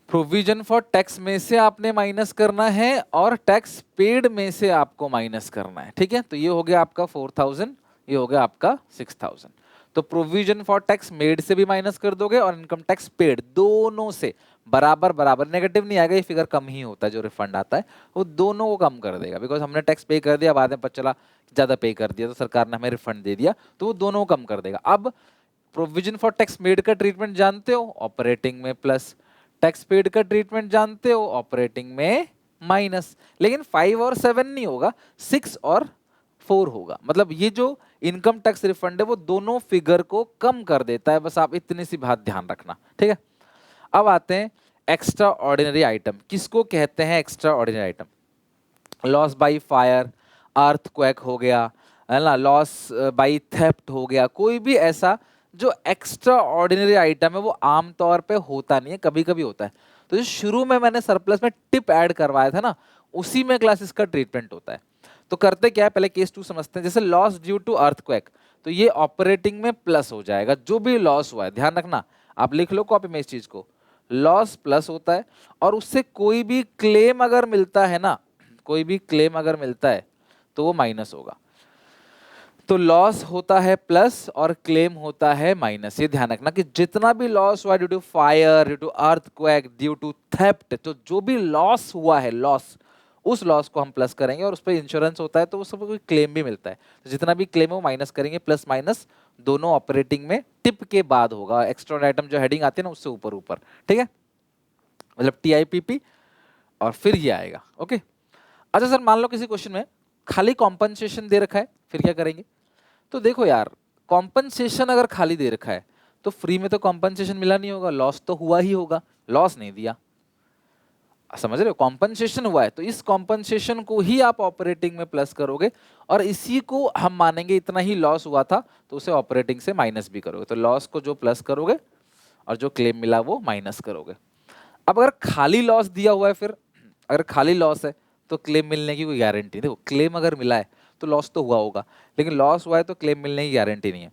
प्रोविजन फॉर टैक्स में से आपने माइनस करना है और टैक्स पेड में से आपको माइनस करना है, ठीक है। तो ये हो गया आपका 4000, ये हो गया आपका 6000। तो प्रोविजन फॉर टैक्स मेड से भी माइनस कर दोगे और इनकम टैक्स पेड, दोनों से बराबर बराबर, नेगेटिव नहीं आएगा, ये फिगर कम ही होता है जो रिफंड आता है, वो दोनों को कम कर देगा, बिकॉज हमने टैक्स पे कर दिया, बाद में पता चला ज्यादा पे कर दिया तो सरकार ने हमें रिफंड दे दिया, तो वो दोनों को कम कर देगा। अब प्रोविजन फॉर टैक्स मेड का ट्रीटमेंट जानते हो, ऑपरेटिंग में प्लस, टैक्स पेड का ट्रीटमेंट जानते हो, ऑपरेटिंग में माइनस। लेकिन 5 और 7 नहीं होगा, 6 और 4 होगा। मतलब ये जो इनकम टैक्स रिफंड है वो दोनों फिगर को कम कर देता है, बस आप इतनी सी बात ध्यान रखना, ठीक है। अब आते हैं एक्स्ट्रा ऑर्डिनरी आइटम। किसको कहते हैं extra ordinary item? Loss by fire, earthquake हो गया, है ना, लॉस बाई थेफ्ट हो गया, कोई भी ऐसा जो एक्स्ट्रा ऑर्डिनरी आइटम है वो आमतौर पे होता नहीं है, कभी कभी होता है। तो जो शुरू में मैंने सरप्लस में टिप ऐड करवाया था ना, उसी में क्लासेस का ट्रीटमेंट होता है। तो करते क्या है, पहले केस 2 समझते हैं। जैसे लॉस ड्यू टू अर्थक्वेक, तो ये ऑपरेटिंग में प्लस हो जाएगा, जो भी लॉस हुआ है, ध्यान रखना, आप लिख लो कॉपी में इस चीज को, लॉस प्लस होता है, और उससे कोई भी क्लेम अगर मिलता है ना, कोई भी क्लेम अगर मिलता है तो वो माइनस होगा। तो लॉस होता है प्लस और क्लेम होता है माइनस। ये ध्यान रखना कि जितना भी लॉस हुआ due to fire, due to earthquake, due to theft, तो जो भी लॉस हुआ है, लॉस, उस लॉस को हम प्लस करेंगे, और उस पर इंश्योरेंस होता है तो उस पर कोई क्लेम भी मिलता है, तो जितना भी क्लेम है वो माइनस करेंगे, प्लस माइनस दोनों ऑपरेटिंग में टिप के बाद होगा, एक्स्ट्रा आइटम जो हेडिंग आती है ना उससे ऊपर ऊपर, ठीक है, मतलब टीआईपीपी, और फिर ये आएगा, ओके। अच्छा सर, मान लो किसी क्वेश्चन में खाली कॉम्पनसेशन दे रखा है, फिर क्या करेंगे? तो देखो यार, कॉम्पनसेशन अगर खाली दे रखा है तो फ्री में तो कॉम्पनसेशन मिला नहीं होगा, लॉस तो हुआ ही होगा, लॉस नहीं दिया, समझ रहे हो, कॉम्पनसेशन हुआ है, तो इस कॉम्पनसेशन को ही आप ऑपरेटिंग में प्लस करोगे, और इसी को हम मानेंगे इतना ही लॉस हुआ था तो उसे ऑपरेटिंग से माइनस भी करोगे। तो लॉस को जो प्लस करोगे और जो क्लेम मिला वो माइनस करोगे। अब अगर खाली लॉस दिया हुआ है, फिर अगर खाली लॉस है तो क्लेम मिलने की कोई गारंटी, देखो क्लेम अगर मिला है तो लॉस तो हुआ होगा, लेकिन लॉस हुआ है तो क्लेम मिलने की गारंटी नहीं है।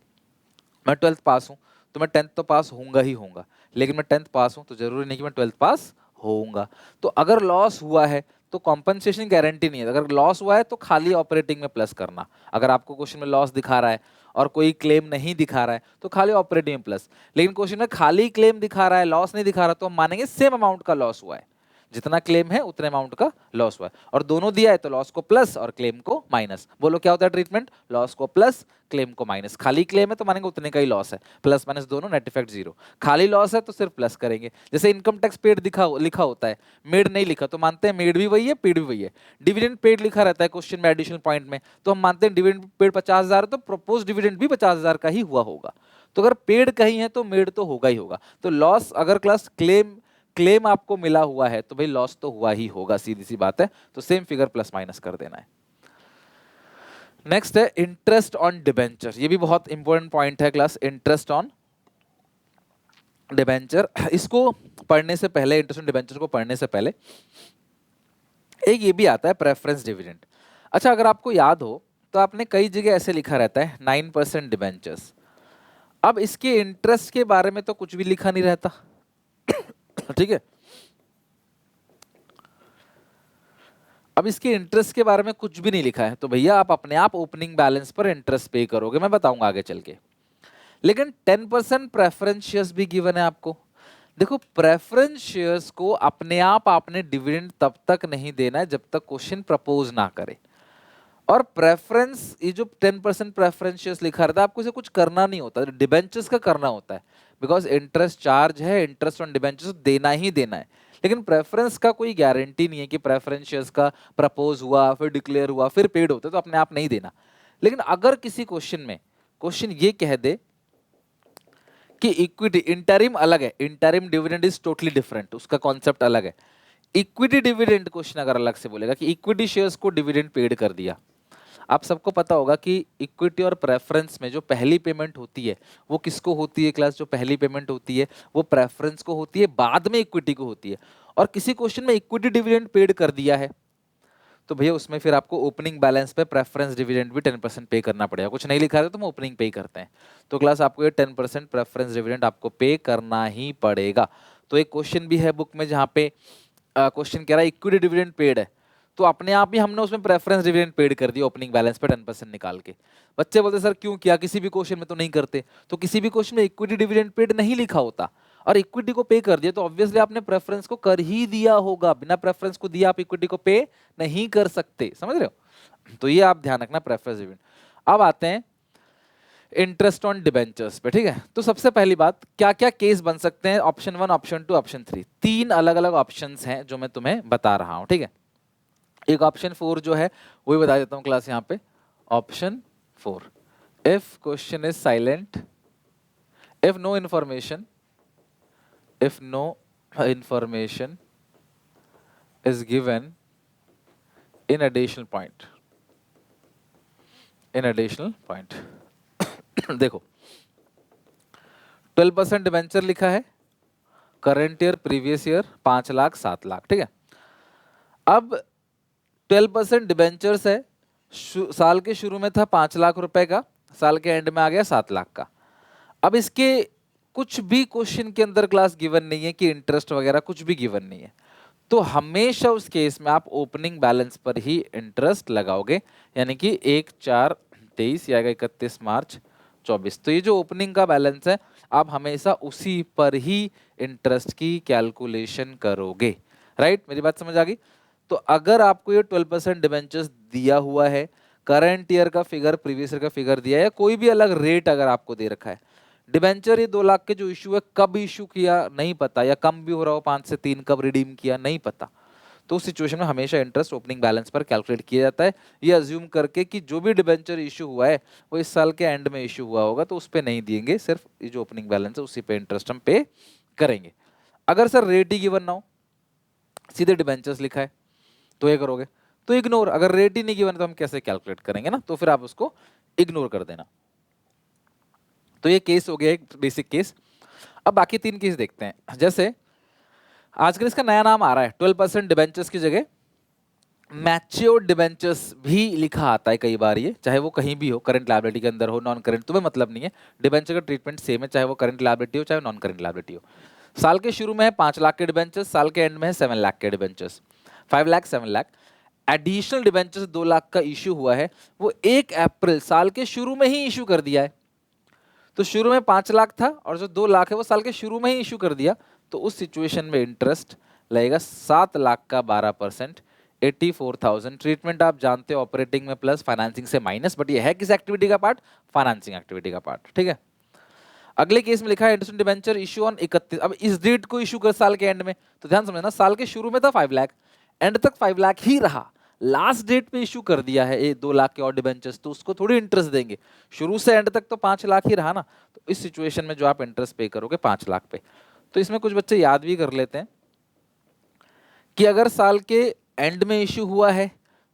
मैं 12th पास हूँ तो मैं 10th तो पास होऊंगा ही होऊंगा, लेकिन मैं 10th पास हूँ तो जरूरी नहीं कि मैं 12th पास होऊंगा। तो अगर लॉस हुआ है तो कॉम्पनसेशन गारंटी नहीं है, अगर लॉस हुआ है तो खाली ऑपरेटिंग में प्लस करना। अगर आपको क्वेश्चन में लॉस दिखा रहा है और कोई क्लेम नहीं दिखा रहा है तो खाली ऑपरेटिंग में प्लस, लेकिन क्वेश्चन में खाली क्लेम दिखा रहा है, लॉस नहीं दिखा रहा, तो हम मानेंगे सेम अमाउंट का लॉस हुआ है, जितना क्लेम है उतने अमाउंट का लॉस हुआ है, और दोनों दिया है तो लॉस को प्लस और क्लेम को माइनस। बोलो क्या होता है ट्रीटमेंट? लॉस को प्लस, क्लेम को माइनस। खाली क्लेम है तो मानेंगे उतने का ही लॉस है, प्लस माइनस दोनों, नेट इफेक्ट जीरो। खाली लॉस है तो सिर्फ प्लस करेंगे। जैसे इनकम टैक्स पेड लिखा होता है, मेड नहीं लिखा तो मानते हैं मेड भी वही है, पेड भी वही है। डिविडेंड पेड लिखा रहता है क्वेश्चन में एडिशनल पॉइंट में, तो हम मानते हैं डिविडेंड पेड 50,000 है तो प्रोपोज डिविडेंड भी 50,000 का ही हुआ होगा। तो अगर पेड कहीं है तो मेड तो होगा ही होगा। तो लॉस अगर क्लास क्लेम आपको मिला हुआ है तो भाई लॉस तो हुआ ही होगा, सीधी सी बात है। तो सेम फिगर प्लस माइनस कर देना है। नेक्स्ट है इंटरेस्ट ऑन डिबेंचर। ये भी बहुत इंपॉर्टेंट पॉइंट है क्लास, इंटरेस्ट ऑन डिबेंचर। इसको पढ़ने से पहले, इंटरेस्ट ऑन डिबेंचर को पढ़ने से पहले एक ये भी आता है प्रेफरेंस डिविडेंड। अच्छा, अगर आपको याद हो तो आपने कई जगह ऐसे लिखा रहता है 9% डिबेंचर्स। अब इसके इंटरेस्ट के बारे में तो कुछ भी लिखा नहीं रहता। ठीक है, अब इसके इंटरेस्ट के बारे में कुछ भी नहीं लिखा है, तो भैया आप अपने आप ओपनिंग बैलेंस पर इंटरेस्ट पे करोगे, मैं बताऊंगा आगे चल के। लेकिन 10% प्रेफरेंस शेयर्स भी गिवन है आपको। देखो, प्रेफरेंस शेयर्स को अपने आप आपने डिविडेंड तब तक नहीं देना है जब तक क्वेश्चन प्रपोज ना करे। और प्रेफरेंस, ये जो 10% प्रेफरेंस शेयर्स लिखा रहता है, आपको इसे कुछ करना नहीं होता, डिबेंचर्स का करना होता है, बिकॉज इंटरेस्ट चार्ज है, इंटरेस्ट ऑन डिबेंचर्स देना ही देना है। लेकिन प्रेफरेंस का कोई गारंटी नहीं है कि प्रेफरेंस शेयर्स का प्रपोज हुआ, फिर डिक्लेयर हुआ, फिर पेड होते, तो अपने आप नहीं देना। लेकिन अगर किसी क्वेश्चन में क्वेश्चन ये कह दे कि इक्विटी इंटरिम अलग है, interim dividend is totally different, उसका कॉन्सेप्ट अलग है। इक्विटी डिविडेंड क्वेश्चन अगर अलग से बोलेगा कि इक्विटी शेयर्स को डिविडेंड पेड कर दिया, आप सबको पता होगा कि इक्विटी और प्रेफरेंस में जो पहली पेमेंट होती है वो किसको होती है क्लास? जो पहली पेमेंट होती है वो प्रेफरेंस को होती है, बाद में इक्विटी को होती है। और किसी क्वेश्चन में इक्विटी डिविडेंड पेड कर दिया है तो भैया उसमें फिर आपको ओपनिंग बैलेंस पे प्रेफरेंस डिविडेंड भी 10% पे करना पड़ेगा। कुछ नहीं लिखा है तो हम ओपनिंग पे ही करते हैं, तो क्लास आपको ये 10% प्रेफरेंस डिविडेंड आपको पे करना ही पड़ेगा। तो एक क्वेश्चन भी है बुक में जहाँ पे क्वेश्चन कह रहा है इक्विटी डिविडेंड पेड है, तो अपने आप ही हमने उसमें प्रेफरेंस डिविडेंड पेड कर दिया ओपनिंग बैलेंस पे 10% निकाल के। बच्चे बोलते सर क्यों किया, किसी भी क्वेश्चन में तो नहीं करते। तो किसी भी क्वेश्चन में इक्विटी डिविडेंड पेड नहीं लिखा होता और इक्विटी को पे कर दिया तो ऑब्वियसली आपने प्रेफरेंस को कर ही दिया होगा, बिना प्रेफरेंस को दिया आप इक्विटी को पे नहीं कर सकते, समझ रहे हो? तो ये आप ध्यान रखना प्रेफरेंस डिविडेंड। अब आते हैं इंटरेस्ट ऑन डिबेंचर्स पे, ठीक है। तो सबसे पहली बात, क्या क्या केस बन सकते हैं? ऑप्शन 1, ऑप्शन 2, ऑप्शन 3, तीन अलग अलग ऑप्शंस हैं जो मैं तुम्हें बता रहा हूं, ठीक है। एक ऑप्शन 4 जो है वही बता देता हूं क्लास यहाँ पे। Option 4, if question is silent, if no information is given in additional point, देखो 12% डिबेंचर लिखा है, current year previous year 5 lakh 7 lakh, ठीक है। अब 12% डिबेंचर्स है, साल के शुरू में था 5 लाख रुपए का, साल के एंड में आ गया 7 लाख का। अब इसके कुछ भी क्वेश्चन के अंदर क्लास गिवन नहीं है कि इंटरेस्ट वगैरह कुछ भी गिवन नहीं है, तो हमेशा उस केस में आप ओपनिंग बैलेंस पर ही इंटरेस्ट लगाओगे, यानी कि 1/4/23 या 31 मार्च 24। तो ये जो ओपनिंग का बैलेंस है आप हमेशा उसी पर ही इंटरेस्ट की कैलकुलेशन करोगे, राइट? मेरी बात समझ आ गई? तो अगर आपको ये 12% डिबेंचर्स दिया हुआ है, करंट ईयर का फिगर प्रीवियस ईयर का फिगर दिया है, या कोई भी अलग रेट अगर आपको दे रखा है, डिबेंचर ये 2 लाख के जो इशू है कब इशू किया नहीं पता, या कम भी हो रहा हो 5 से 3 कब रिडीम किया नहीं पता, तो उस सिचुएशन में हमेशा इंटरेस्ट ओपनिंग बैलेंस पर कैलकुलेट किया जाता है, ये अज्यूम करके कि जो भी डिबेंचर इशू हुआ है वो इस साल के एंड में इशू हुआ होगा, तो उस पर नहीं देंगे, सिर्फ ये जो ओपनिंग बैलेंस है उसी पे इंटरेस्ट हम पे करेंगे। अगर सर रेट ही गिवन ना हो, सीधे डिबेंचर्स लिखा है, तो ये करोगे, तो इग्नोर। अगर रेट ही नहीं गिवन तो हम कैसे कैलकुलेट करेंगे ना, तो फिर आप उसको इग्नोर कर देना। तो ये केस हो गया एक बेसिक केस। अब बाकी 3 केस देखते हैं। जैसे आजकल इसका नया नाम आ रहा है, 12% डिबेंचर्स की जगह मैच्योर्ड डिबेंचर्स भी लिखा आता है कई बार, ये चाहे वो कहीं भी हो, करंट लायबिलिटी के अंदर हो, नॉन करंट, तुम्हें मतलब नहीं है, डिबेंचर का ट्रीटमेंट सेम है, चाहे वो करंट लायबिलिटी हो चाहे नॉन करंट लायबिलिटी हो। साल के शुरू में है 5 लाख के डिबेंचर्स, साल के एंड में है 7 लाख के debentures, 5 lakh 7 lakh. Additional debentures 2 lakh का इश्यू हुआ है, वो 1 अप्रैल साल के शुरू में ही इश्यू कर दिया है। तो शुरू में 5 लाख था और जो 2 लाख है वो साल के शुरू में ही इशू कर दिया, तो उस सिचुएशन में इंटरेस्ट लगेगा 7 लाख का 12%, 84,000। ट्रीटमेंट आप जानते हो, ऑपरेटिंग में प्लस, फाइनेंसिंग से माइनस, बट ये है किस एक्टिविटी का पार्ट? फाइनेंसिंग एक्टिविटी का पार्ट, ठीक है। अगले केस में लिखा है इंटरेस्ट डिबेंचर इशू ऑन 31, अब इस डेट को इशू कर साल के एंड में, तो ध्यान समझना, साल के शुरू में था 5 लाख, एंड तक 5 लाख ही रहा, लास्ट डेट पे इशू कर दिया है 2 लाख के और डिबेंचर्स, तो उसको थोड़ी इंटरेस्ट देंगे, शुरू से एंड तक तो 5 लाख ही रहा ना, तो इस सिचुएशन में जो आप इंटरेस्ट पे करोगे 5 लाख पे। तो इसमें कुछ बच्चे याद भी कर लेते हैं कि अगर साल के एंड में इशू हुआ है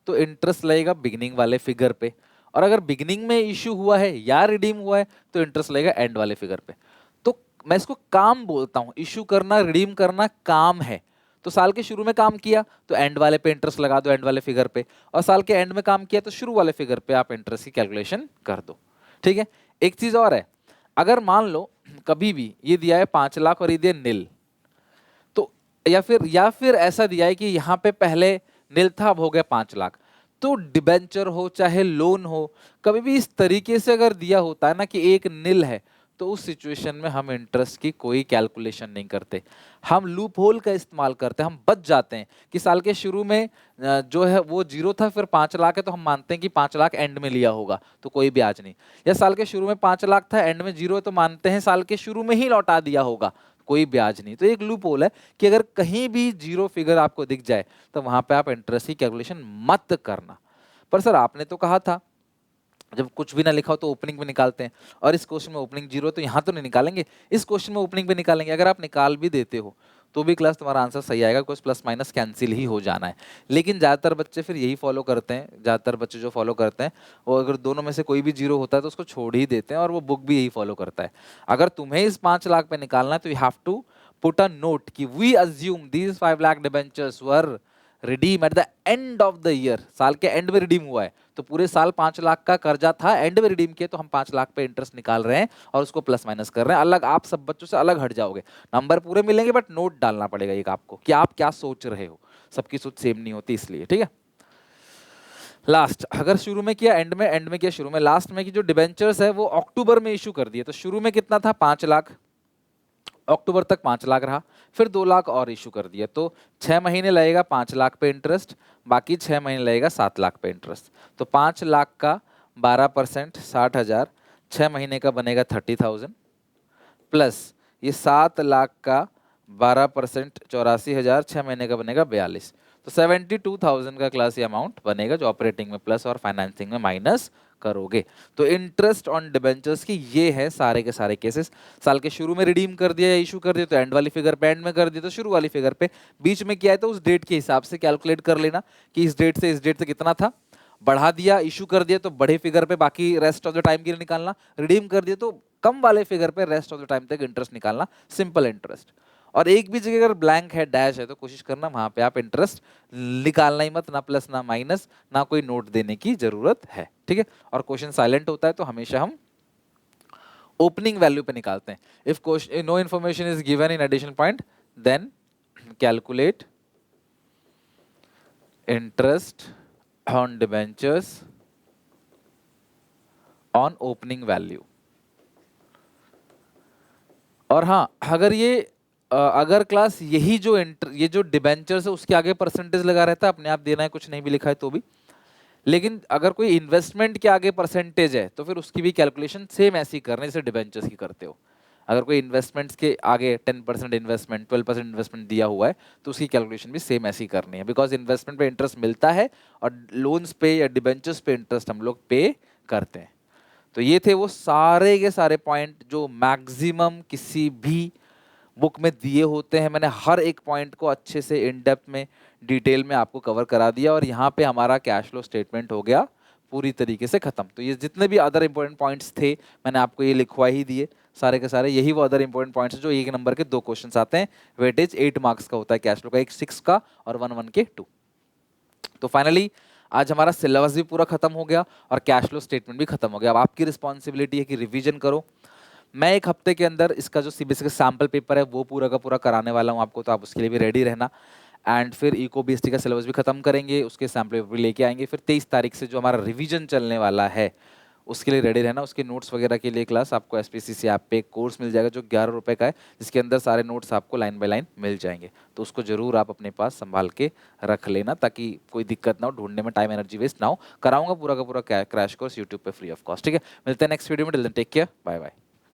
तो इंटरेस्ट लगेगा बिगिनिंग वाले फिगर पे, और अगर बिगिनिंग में इशू हुआ है या रिडीम हुआ है तो इंटरेस्ट लगेगा एंड वाले फिगर पे। तो मैं इसको काम बोलता हूं, इशू करना रिडीम करना काम है। तो साल के शुरू में काम किया तो एंड वाले पे इंटरेस्ट लगा दो, एंड वाले फिगर पे, और साल के एंड में काम किया तो शुरू वाले फिगर पे आप इंटरेस्ट की कैलकुलेशन कर दो, ठीक है। एक चीज और है, अगर मान लो कभी भी ये दिया है 5 लाख और ये दिया नील, तो या फिर ऐसा दिया है कि यहाँ पे पहले नील था अब हो गया 5 लाख, तो डिबेंचर हो चाहे लोन हो, कभी भी इस तरीके से अगर दिया होता है ना कि एक नील है, तो उस सिचुएशन में हम इंटरेस्ट की कोई कैलकुलेशन नहीं करते, हम लूप होल का इस्तेमाल करते हैं, हम बच जाते हैं कि साल के शुरू में जो है वो 0 था, फिर 5 लाख है, तो हम मानते हैं कि 5 लाख एंड में लिया होगा तो कोई ब्याज नहीं, या साल के शुरू में 5 लाख था एंड में 0 है, तो मानते हैं साल के शुरू में ही लौटा दिया होगा, कोई ब्याज नहीं। तो एक लूप होल है कि अगर कहीं भी 0 फिगर आपको दिख जाए तो वहां पे आप इंटरेस्ट की कैलकुलेशन मत करना। पर सर आपने तो कहा था जब कुछ भी ना लिखा हो तो ओपनिंग पे निकालते हैं, और इस क्वेश्चन में ओपनिंग 0 तो यहाँ तो नहीं निकालेंगे, इस क्वेश्चन में ओपनिंग पे निकालेंगे। अगर आप निकाल भी देते हो तो भी क्लास तुम्हारा आंसर सही आएगा, कुछ प्लस माइनस कैंसिल ही हो जाना है। लेकिन ज़्यादातर बच्चे फिर यही फॉलो करते हैं, ज़्यादातर बच्चे जो फॉलो करते हैं वो अगर दोनों में से कोई भी 0 होता है तो उसको छोड़ ही देते हैं, और वो बुक भी यही फॉलो करता है। अगर तुम्हें इस 5 लाख पे निकालना है तो you have to put a note कि we assume these 5 lakh debentures were redeem at the end of the year, साल के एंड में रिडीम हुआ है, तो पूरे साल 5 लाख का कर्जा था, एंड में रिडीम किया तो हम 5 लाख पे इंटरेस्ट निकाल रहे हैं और उसको प्लस माइनस कर रहे हैं। अलग आप सब बच्चों से अलग हट जाओगे, नंबर पूरे मिलेंगे बट नोट डालना पड़ेगा एक आपको कि आप क्या सोच रहे हो, सबकी सोच सेम नहीं होती इसलिए, ठीक है। लास्ट, अगर शुरू में किया एंड में किया शुरू में, लास्ट में की जो डिबेंचर्स है वो अक्टूबर में इशू कर दिए, तो शुरू में कितना था 5 लाख, अक्टूबर तक 5 लाख रहा, फिर 2 लाख और इशू कर दिया, तो 6 महीने लगेगा 5 लाख पे इंटरेस्ट, बाकी 6 महीने लगेगा 7 लाख पे इंटरेस्ट। तो 5 लाख का 12% 60,000, 6 महीने का बनेगा 30,000, प्लस ये 7 लाख का 12% 84,000, 6 महीने का बनेगा 42, तो 72,000 का क्लास ये अमाउंट बनेगा जो ऑपरेटिंग में प्लस और फाइनेंसिंग में माइनस करोगे। तो इंटरेस्ट ऑन डिबेंचर्स की ये है सारे के सारे केसेस। साल के शुरू में रिडीम कर दिया या इशू कर दिया तो एंड वाली फिगर पे, एंड में कर दिया तो शुरू वाली फिगर पे, बीच में किया है तो उस डेट के हिसाब से कैलकुलेट कर लेना कि इस डेट से कितना था, बढ़ा दिया इशू कर दिया तो बड़े फिगर पे बाकी रेस्ट ऑफ द टाइम के लिए निकालना, रिडीम कर दिया तो कम वाले फिगर पे रेस्ट ऑफ द टाइम तक इंटरेस्ट निकालना, सिंपल इंटरेस्ट। और एक भी जगह अगर ब्लैंक है, डैश है, तो कोशिश करना वहां पे आप इंटरेस्ट निकालना ही मत, ना प्लस ना माइनस, ना कोई नोट देने की जरूरत है, ठीक है। और क्वेश्चन साइलेंट होता है तो हमेशा हम ओपनिंग वैल्यू पे निकालते हैं। If question no information is given in additional point then calculate interest on debentures on opening value. और हाँ, अगर अगर क्लास यही ये जो डिबेंचर्स है उसके आगे परसेंटेज लगा रहता है, अपने आप देना है, कुछ नहीं भी लिखा है तो भी, लेकिन अगर कोई इन्वेस्टमेंट के आगे परसेंटेज है तो फिर उसकी भी कैलकुलेशन सेम ऐसी करनी जैसे डिबेंचर्स की करते हो। अगर कोई इन्वेस्टमेंट्स के आगे 10% इन्वेस्टमेंट, 12% इन्वेस्टमेंट दिया हुआ है तो उसकी कैलकुलेशन भी सेम ऐसी करनी है, बिकॉज इन्वेस्टमेंट पे इंटरेस्ट मिलता है और लोन्स पे या डिबेंचर्स पे इंटरेस्ट हम लोग पे करते हैं। तो ये थे वो सारे के सारे पॉइंट जो मैक्सिमम किसी भी बुक में दिए होते हैं। मैंने हर एक पॉइंट को अच्छे से इन डेप्थ में डिटेल में आपको कवर करा दिया, और यहाँ पे हमारा कैश फ्लो स्टेटमेंट हो गया पूरी तरीके से खत्म। तो ये जितने भी अदर इंपॉर्टेंट पॉइंट्स थे मैंने आपको ये लिखवा ही दिए सारे के सारे, यही वो अदर इंपॉर्टेंट पॉइंट्स हैं जो 1 नंबर के 2 क्वेश्चंस आते हैं। वेटेज 8 मार्क्स का होता है कैश फ्लो का, एक 6 का और 1 के 2। तो फाइनली आज हमारा सिलेबस भी पूरा खत्म हो गया और कैश फ्लो स्टेटमेंट भी खत्म हो गया। अब आपकी रिस्पॉन्सिबिलिटी है कि रिवीजन करो। मैं 1 हफ्ते के अंदर इसका जो सीबीएसई का सैम्पल पेपर है वो पूरा का पूरा कराने वाला हूँ आपको, तो आप उसके लिए भी रेडी रहना। एंड फिर इको बीएसटी का सिलेबस भी खत्म करेंगे, उसके सैम्पल पेपर भी लेके आएंगे। फिर 23 तारीख से जो हमारा रिवीजन चलने वाला है उसके लिए रेडी रहना। उसके नोट्स वगैरह के लिए क्लास आपको एसपीसीसी ऐप पे एक कोर्स मिल जाएगा जो 11 रुपये का है, जिसके अंदर सारे नोट्स आपको लाइन बाय लाइन मिल जाएंगे। तो उसको जरूर आप अपने पास संभाल के रख लेना ताकि कोई दिक्कत ना हो, ढूंढने में टाइम एनर्जी वेस्ट ना हो। कराऊंगा पूरा का पूरा क्रैश कोर्स यूट्यूब पे फ्री ऑफ कॉस्ट, ठीक है। मिलते हैं नेक्स्ट वीडियो में, till then take care, bye bye.